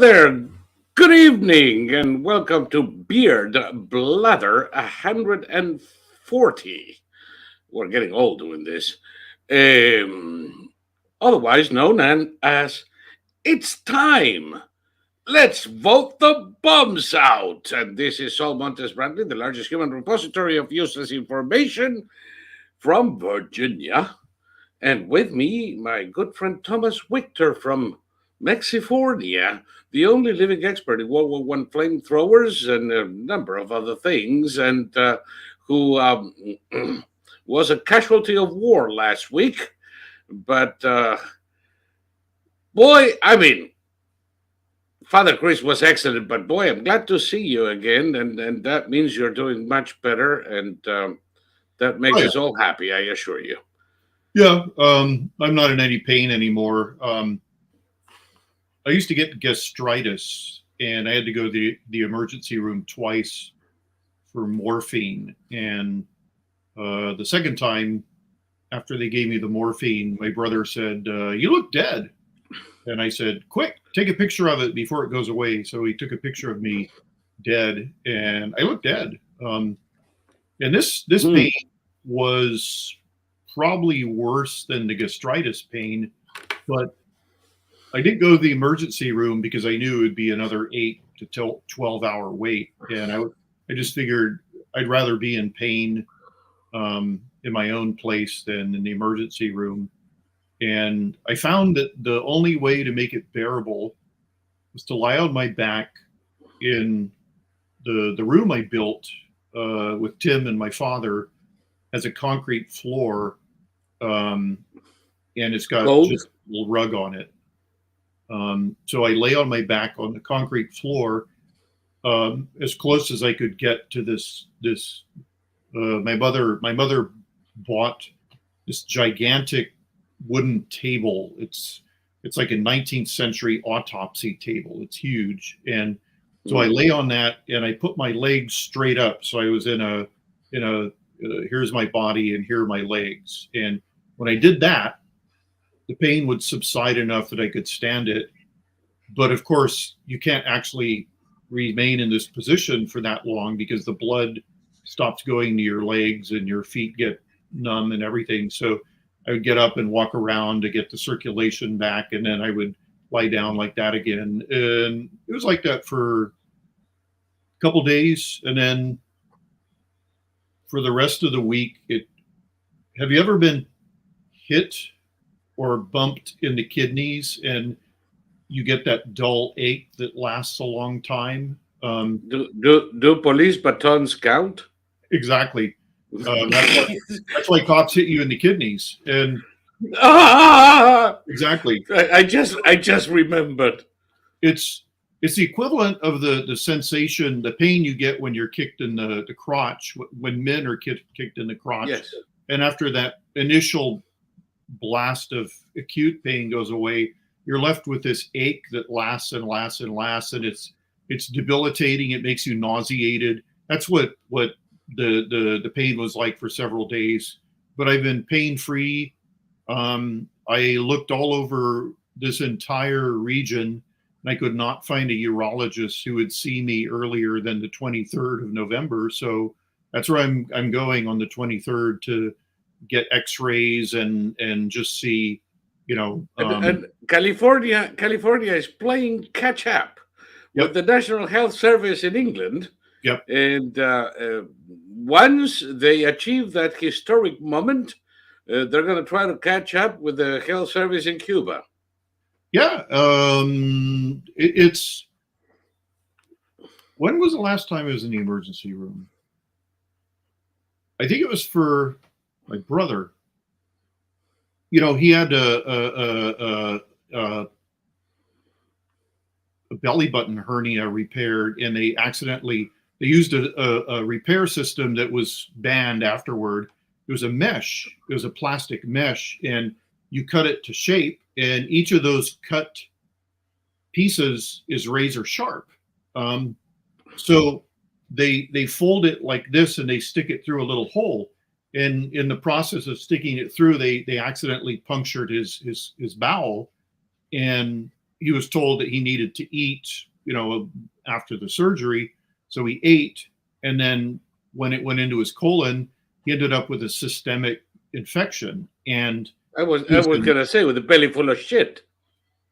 there. Good evening and welcome to Beard Blather 140. We're getting old doing this. Otherwise known as It's Time. Let's vote the bums out. And this is Saul Montes-Bradley, the largest human repository of useless information from Virginia. And with me, my good friend Thomas Wictor from Mexifornia, the only living expert in World War I flamethrowers and a number of other things, and who was a casualty of war last week. But Father Chris was excellent, but boy, I'm glad to see you again, and that means you're doing much better, and that makes us all happy, I assure you. Yeah, I'm not in any pain anymore. I used to get gastritis, and I had to go to the emergency room twice for morphine. And the second time, after they gave me the morphine, my brother said, "You look dead." And I said, "Quick, take a picture of it before it goes away." So he took a picture of me dead, and I look dead. And this pain was probably worse than the gastritis pain, but I didn't go to the emergency room because I knew it would be another 8 to 12-hour wait, and I just figured I'd rather be in pain in my own place than in the emergency room. And I found that the only way to make it bearable was to lie on my back in the room I built with Tim and my father. Has a concrete floor, and it's got just a little rug on it. So I lay on my back on the concrete floor, as close as I could get to this. My mother bought this gigantic wooden table. It's like a 19th century autopsy table. It's huge, and so I lay on that, and I put my legs straight up. So I was in a here's my body and here are my legs. And when I did that, the pain would subside enough that I could stand it. But of course, you can't actually remain in this position for that long because the blood stops going to your legs and your feet get numb and everything. So I would get up and walk around to get the circulation back, and then I would lie down like that again. And it was like that for a couple days. And then for the rest of the week, have you ever been hit or bumped in the kidneys and you get that dull ache that lasts a long time? Do police batons count? Exactly. That's why cops hit you in the kidneys. And exactly. I just remembered. It's the equivalent of the sensation, the pain you get when you're kicked in the crotch, when men are kicked in the crotch. Yes. And after that initial blast of acute pain goes away, you're left with this ache that lasts and lasts and lasts, and it's debilitating. It makes you nauseated. That's what the pain was like for several days. But I've been pain-free. I looked all over this entire region, and I could not find a urologist who would see me earlier than the 23rd of November. So that's where I'm going on the 23rd to get X-rays and just see, and California is playing catch up with the National Health Service in England. Yep. And once they achieve that historic moment, they're going to try to catch up with the health service in Cuba. Yeah. It's when was the last time I was in the emergency room? I think it was for my brother. He had a belly button hernia repaired, and they used a repair system that was banned afterward. It was a mesh. It was a plastic mesh, and you cut it to shape, and each of those cut pieces is razor sharp. So they fold it like this, and they stick it through a little hole. And in the process of sticking it through, they accidentally punctured his bowel, and he was told that he needed to eat, after the surgery. So he ate, and then when it went into his colon, he ended up with a systemic infection. And I was gonna say, with a belly full of shit.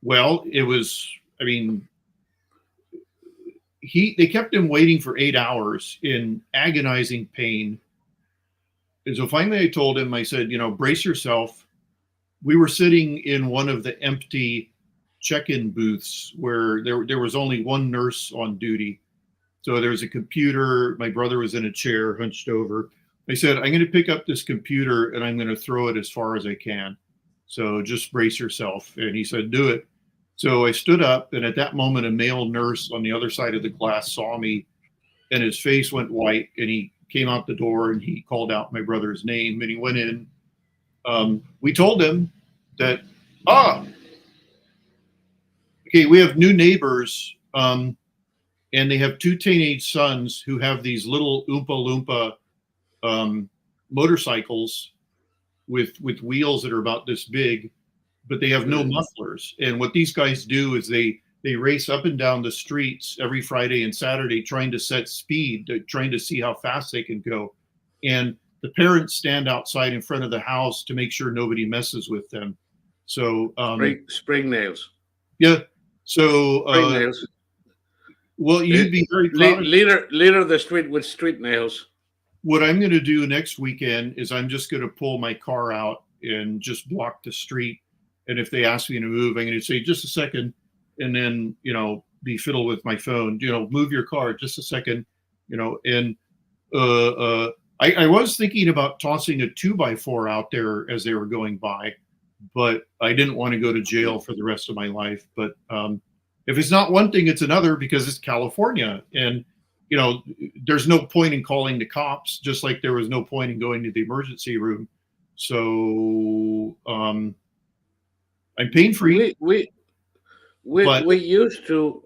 Well, it was. I mean, they kept him waiting for 8 hours in agonizing pain. And so finally, I told him, I said, brace yourself. We were sitting in one of the empty check-in booths where there was only one nurse on duty. So there's a computer. My brother was in a chair, hunched over. I said, I'm going to pick up this computer and I'm going to throw it as far as I can. So just brace yourself. And he said, do it. So I stood up, and at that moment, a male nurse on the other side of the glass saw me, and his face went white, and he came out the door and he called out my brother's name, and he went in. We told him that, okay, we have new neighbors, and they have 2 teenage sons who have these little Oompa Loompa motorcycles with wheels that are about this big, but they have no mufflers. And what these guys do is they race up and down the streets every Friday and Saturday trying to set speed, trying to see how fast they can go. And the parents stand outside in front of the house to make sure nobody messes with them. So spring nails. Yeah. So spring nails. Well, you'd be very proud. Leader of the street with street nails. What I'm going to do next weekend is I'm just going to pull my car out and just block the street. And if they ask me to move, I'm going to say, just a second, and then, be fiddle with my phone, move your car, just a second, and I was thinking about tossing a 2x4 out there as they were going by, but I didn't want to go to jail for the rest of my life. But if it's not one thing, it's another, because it's California. And, there's no point in calling the cops, just like there was no point in going to the emergency room. So, I'm pain free. We used to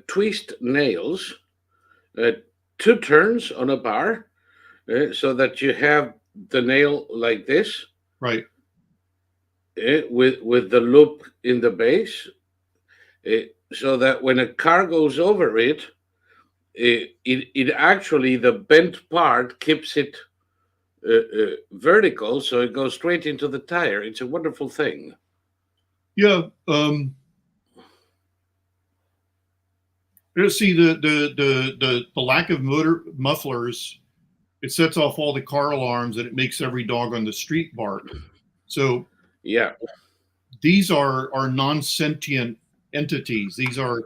twist nails 2 turns on a bar, so that you have the nail like this, right? With the loop in the base, so that when a car goes over it, it actually, the bent part keeps it vertical, so it goes straight into the tire. It's a wonderful thing. Yeah. See, the lack of motor mufflers, it sets off all the car alarms, and it makes every dog on the street bark. So yeah, these are non-sentient entities. These are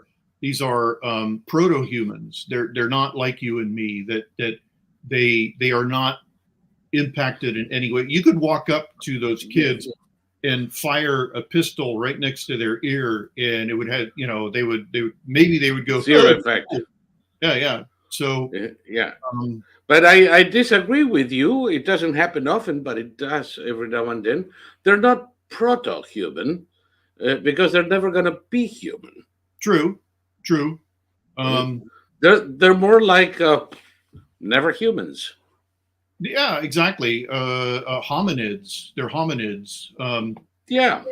proto-humans. They're not like you and me. That they are not impacted in any way. You could walk up to those kids and fire a pistol right next to their ear, and it would have, they would go zero effect. Yeah. So yeah. But I disagree with you. It doesn't happen often, but it does every now and then. They're not proto-human because they're never going to be human. True. They're more like never humans. Yeah, exactly. Hominids. They're hominids. Yeah.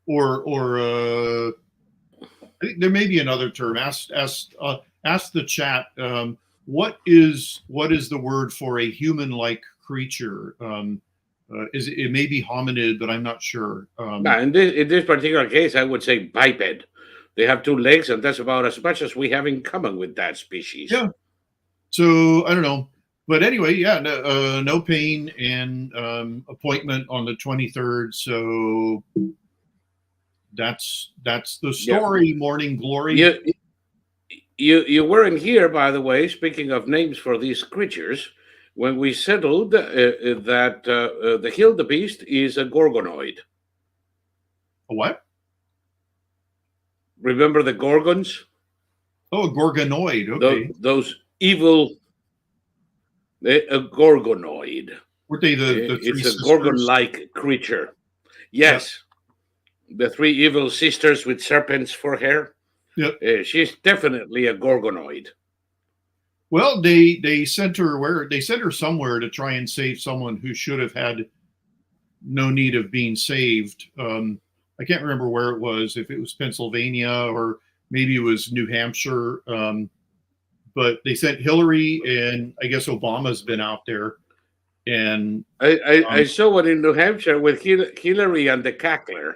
Or there may be another term. Ask the chat. What is the word for a human-like creature? It may be hominid, but I'm not sure. In this particular case, I would say biped. They have 2 legs, and that's about as much as we have in common with that species. Yeah. So I don't know. But anyway, yeah, no pain, and appointment on the 23rd. So that's the story. Yeah. Morning glory. You weren't here, by the way. Speaking of names for these creatures, when we settled that the wildebeest is a gorgonoid. A what? Remember the gorgons? Oh, a gorgonoid. Okay. Those evil. A gorgonoid. Were they the it's a sisters? gorgon-like creature. Yes. Yeah. The 3 evil sisters with serpents for hair. Yep. She's definitely a gorgonoid. Well, they sent her somewhere to try and save someone who should have had no need of being saved. I can't remember where it was, if it was Pennsylvania or maybe it was New Hampshire. But they sent Hillary, and I guess Obama's been out there. And I saw one in New Hampshire with Hillary and the cackler.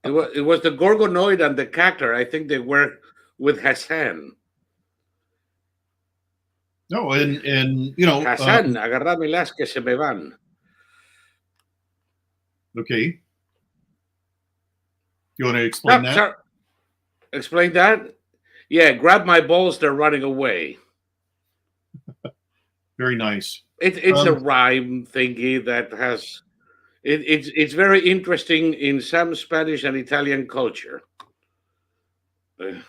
It was the Gorgonoid and the cackler. I think they were with Hassan. no, and you know, Hassan, agarrame las que se me van. okay. You want to explain that? Sorry. Explain that? Yeah, grab my balls, they're running away. Very nice. It's a rhyme thingy that has it's very interesting in some Spanish and Italian culture. The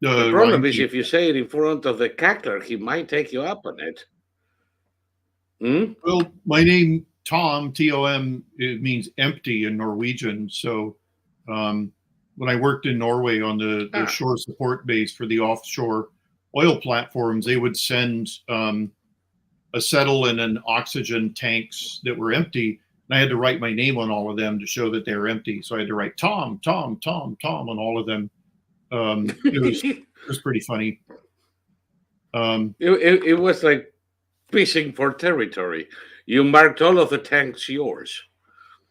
problem is if you say it in front of the cackler, he might take you up on it. Well, my name, Tom, T-O-M, it means empty in Norwegian. So when I worked in Norway on the shore support base for the offshore oil platforms, they would send acetylene and oxygen tanks that were empty. And I had to write my name on all of them to show that they were empty. So I had to write Tom, Tom, Tom, Tom on all of them. It was pretty funny. It was like fishing for territory. You marked all of the tanks yours.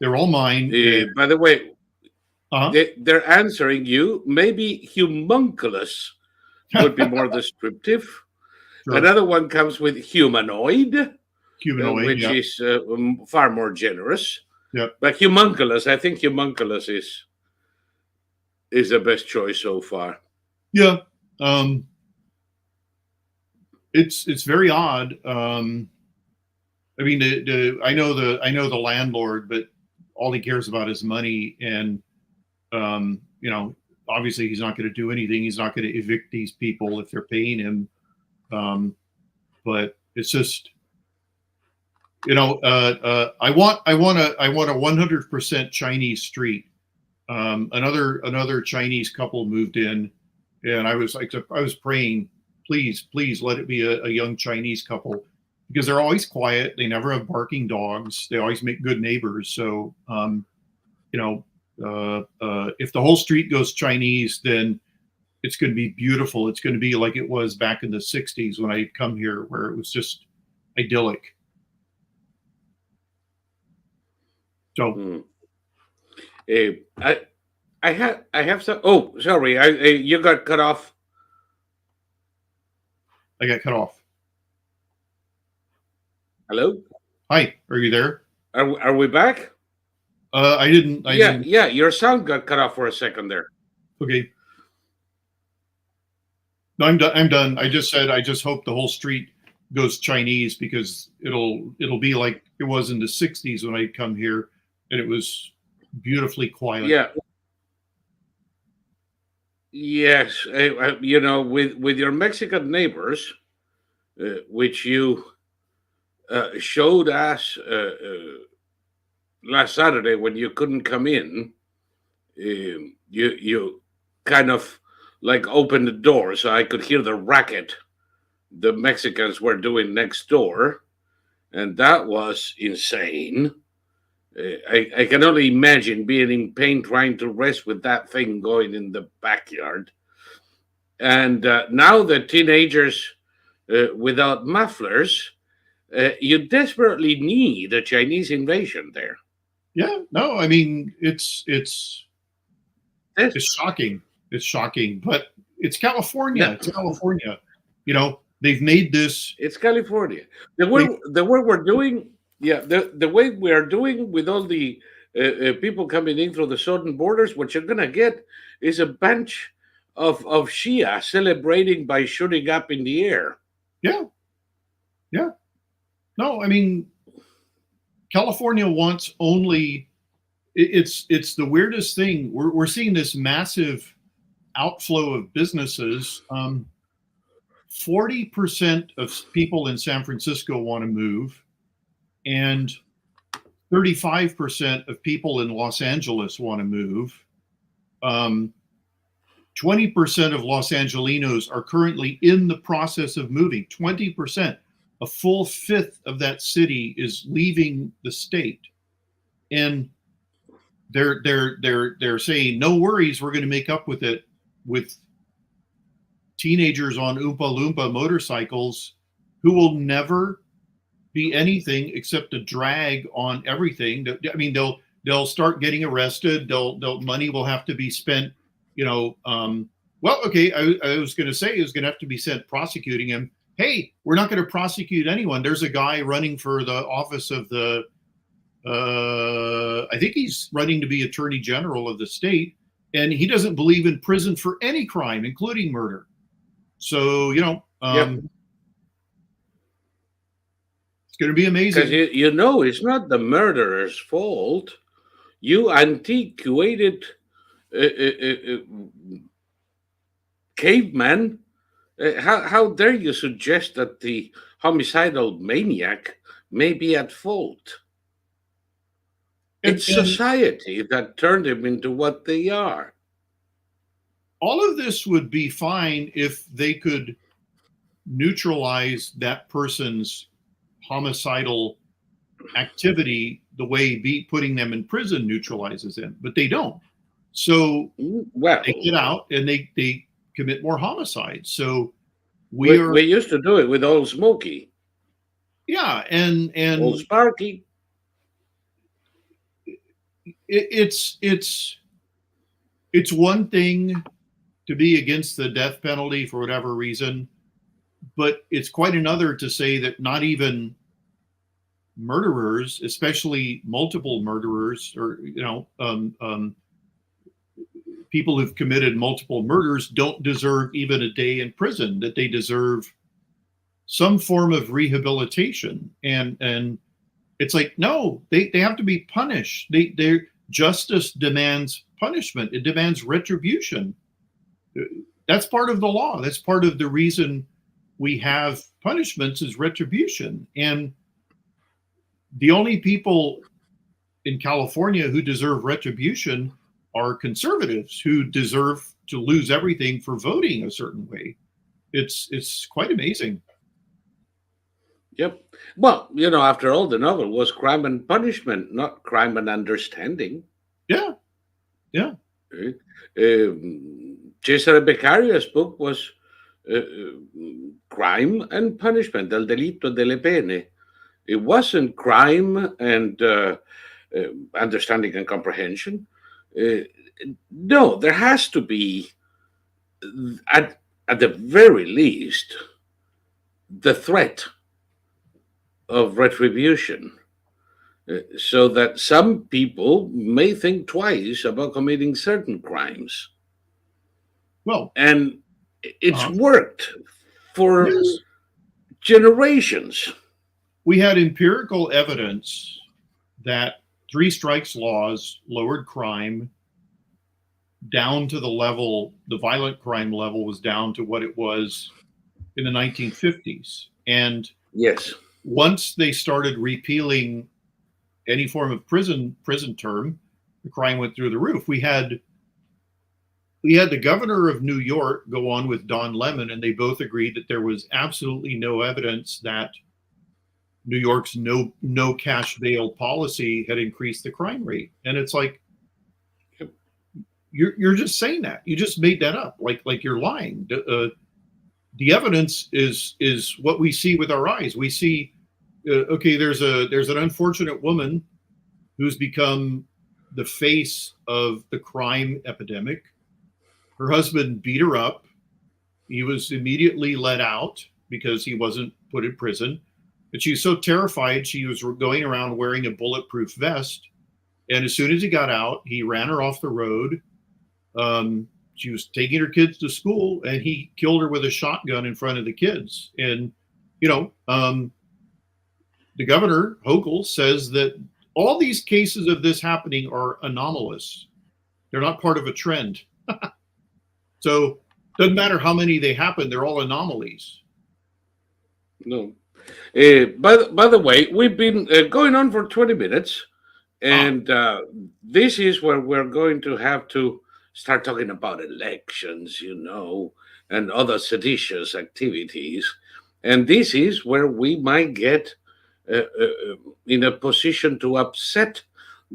They're all mine. By the way, they're answering you. Maybe humongous would be more descriptive. Sure. Another one comes with humanoid, which is far more generous. Yep. But humongous, I think humongous is the best choice so far. Yeah. It's very odd. I mean, I know the landlord, but all he cares about is money, and you know, obviously he's not going to do anything. He's not going to evict these people if they're paying him. But it's just, you know, I want a 100% Chinese street. Another Chinese couple moved in, and I was praying, please let it be a young Chinese couple, because they're always quiet. They never have barking dogs. They always make good neighbors. So, you know, if the whole street goes Chinese, then it's going to be beautiful. It's going to be like it was back in the 60s when I'd come here, where it was just idyllic. So, I have some. Oh, sorry, you got cut off. I got cut off. Hello. Hi, are you there? Are we back? I didn't. Yeah. Your sound got cut off for a second there. Okay. No, I'm done. I'm done. I just said I just hope the whole street goes Chinese, because it'll be like it was in the 60s when I'd come here, and it was beautifully quiet. Yeah. Yes, you know, with your Mexican neighbors, which you showed us last Saturday when you couldn't come in, you kind of like opened the door so I could hear the racket the Mexicans were doing next door, and that was insane. I can only imagine being in pain trying to rest with that thing going in the backyard. And now the teenagers without mufflers, you desperately need a Chinese invasion there. Yeah, no, I mean, it's shocking. It's shocking, but it's California. Yeah. It's California. You know, they've made this. It's California. The way we're doing. Yeah, the way we are doing with all the people coming in through the southern borders, what you're going to get is a bunch of Shia celebrating by shooting up in the air. Yeah. Yeah. No, I mean, California wants only, it's the weirdest thing. We're seeing this massive outflow of businesses. 40% of people in San Francisco want to move, and 35% of people in Los Angeles want to move. 20% of Los Angelinos are currently in the process of moving. 20%. a full fifth of that city is leaving the state, and they're saying, no worries, we're going to make up with it with teenagers on Oompa Loompa motorcycles who will never be anything except a drag on everything. I mean, they'll start getting arrested. Money will have to be spent. Well, okay. I was going to say it was going to have to be sent prosecuting him. Hey, we're not going to prosecute anyone. There's a guy running for the office of the. I think he's running to be Attorney General of the state, and he doesn't believe in prison for any crime, including murder. So Yep. It's going to be amazing. Because it's not the murderer's fault. You antiquated caveman. How dare you suggest that the homicidal maniac may be at fault? It's society that turned him into what they are. All of this would be fine if they could neutralize that person's homicidal activity the way putting them in prison neutralizes them, but they don't. So they get out and they commit more homicides. So we used to do it with Old Smokey. Yeah, and Old Sparky. It's one thing to be against the death penalty for whatever reason, but it's quite another to say that not even murderers, especially multiple murderers, or people who've committed multiple murders, don't deserve even a day in prison. That they deserve some form of rehabilitation, and it's like, no, they have to be punished. Their justice demands punishment. It demands retribution. That's part of the law. That's part of the reason we have punishments is retribution. And the only people in California who deserve retribution are conservatives who deserve to lose everything for voting a certain way. It's quite amazing. Yep. Well, after all, the novel was Crime and Punishment, not Crime and Understanding. Yeah. Yeah. Cesare Beccario's book was Crime and Punishment, El Delitto delle Pene. It wasn't crime and understanding and comprehension. No, there has to be, at the very least, the threat of retribution, so that some people may think twice about committing certain crimes. Well, and it's worked for generations. We had empirical evidence that 3 strikes laws lowered crime down to the violent crime level was down to what it was in the 1950s. And yes, once they started repealing any form of prison term, the crime went through the roof. We had the governor of New York go on with Don Lemon, and they both agreed that there was absolutely no evidence that New York's no cash bail policy had increased the crime rate. And it's like, you're just saying that. You just made that up. Like you're lying. The evidence is what we see with our eyes. We see, okay, there's an unfortunate woman who's become the face of the crime epidemic. Her husband beat her up. He was immediately let out because he wasn't put in prison. But she was so terrified, she was going around wearing a bulletproof vest. And as soon as he got out, he ran her off the road. She was taking her kids to school, and he killed her with a shotgun in front of the kids. And, the governor, Hochul, says that all these cases of this happening are anomalous. They're not part of a trend. So it doesn't matter how many they happen, they're all anomalies. No. By the way, we've been going on for 20 minutes, and this is where we're going to have to start talking about elections, and other seditious activities. And this is where we might get in a position to upset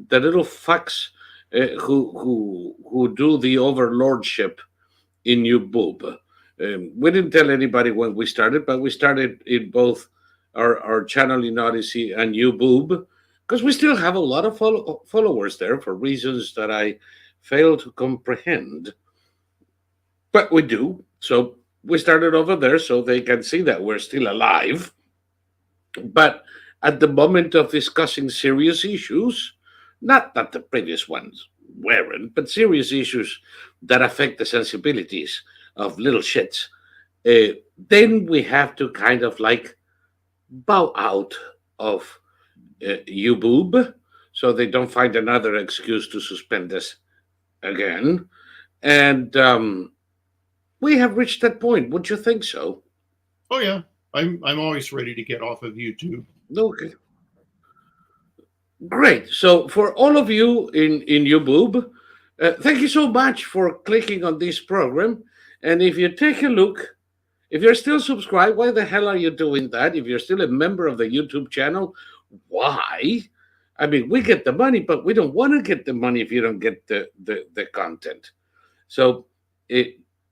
the little fucks who do the overlordship in YouBoob. We didn't tell anybody when we started, but we started in both our channel in Odysee and YouBoob because we still have a lot of followers there for reasons that I fail to comprehend. But we do. So we started over there so they can see that we're still alive. But at the moment of discussing serious issues, not that the previous ones weren't, but serious issues that affect the sensibilities of little shits, then we have to kind of like bow out of YouBoob so they don't find another excuse to suspend us again. And we have reached that point. Would you think so? Oh yeah, I'm always ready to get off of YouTube. Okay. Great. So for all of you in YouBoob, thank you so much for clicking on this program. And if you take a look, if you're still subscribed, why the hell are you doing that? If you're still a member of the YouTube channel, why? I mean, we get the money, but we don't want to get the money if you don't get the content. So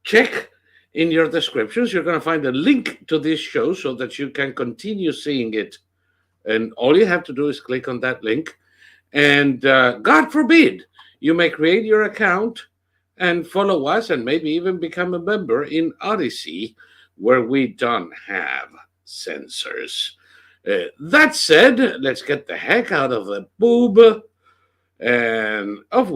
check in your descriptions. You're going to find a link to this show so that you can continue seeing it. And all you have to do is click on that link. And God forbid you may create your account and follow us and maybe even become a member in Odysee, where we don't have censors. That said, let's get the heck out of the boob and off